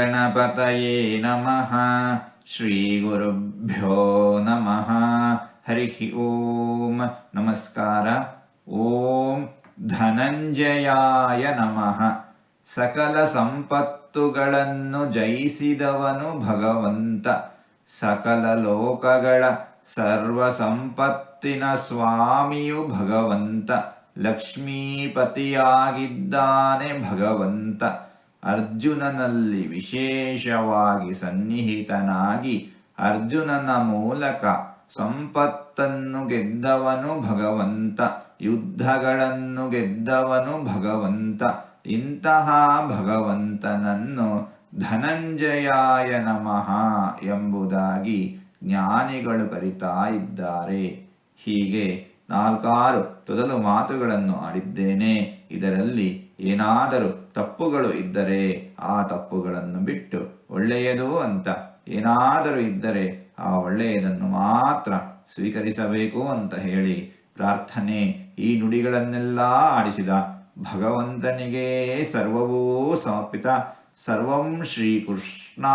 ಗಣಪತಯೇ ನಮಃ. ಶ್ರೀ ಗುರುಭ್ಯೋ ನಮಃ. ಹರಿ ಓಂ. ನಮಸ್ಕಾರ. ಓಂ ಧನಂಜಯಾಯ ನಮಃ. ಸಕಲ ಸಂಪತ್ತುಗಳನ್ನು ಜಯಿಸಿದವನು ಭಗವಂತ. ಸಕಲ ಲೋಕಗಳ ಸರ್ವ ಸಂಪತ್ತಿನ ಸ್ವಾಮಿಯು ಭಗವಂತ. ಲಕ್ಷ್ಮೀಪತಿಯಾಗಿದ್ದಾನೆ ಭಗವಂತ. ಅರ್ಜುನನಲ್ಲಿ ವಿಶೇಷವಾಗಿ ಸನ್ನಿಹಿತನಾಗಿ ಅರ್ಜುನನ ಮೂಲಕ ಸಂಪತ್ತನ್ನು ಗೆದ್ದವನು ಭಗವಂತ. ಯುದ್ಧಗಳನ್ನು ಗೆದ್ದವನು ಭಗವಂತ. ಇಂತಹ ಭಗವಂತನನ್ನು ಧನಂಜಯಾಯ ನಮಃ ಎಂಬುದಾಗಿ ಜ್ಞಾನಿಗಳು ಕರೀತಾ ಇದ್ದಾರೆ. ಹೀಗೆ 4 ತೊದಲು ಮಾತುಗಳನ್ನು ಆಡಿದ್ದೇನೆ. ಇದರಲ್ಲಿ ಏನಾದರೂ ತಪ್ಪುಗಳು ಇದ್ದರೆ ಆ ತಪ್ಪುಗಳನ್ನು ಬಿಟ್ಟು ಒಳ್ಳೆಯದು ಅಂತ ಏನಾದರೂ ಇದ್ದರೆ ಆ ಒಳ್ಳೆಯದನ್ನು ಮಾತ್ರ ಸ್ವೀಕರಿಸಬೇಕು ಅಂತ ಹೇಳಿ ಪ್ರಾರ್ಥನೆ. ಈ ನುಡಿಗಳನ್ನೆಲ್ಲ ಆಡಿಸಿದ ಭಗವಂತನಿಗೆ ಸರ್ವವೂ ಸಮರ್ಪಿತ. ಸರ್ವಂ ಶ್ರೀಕೃಷ್ಣಾರ್ಪಣಮಸ್ತು.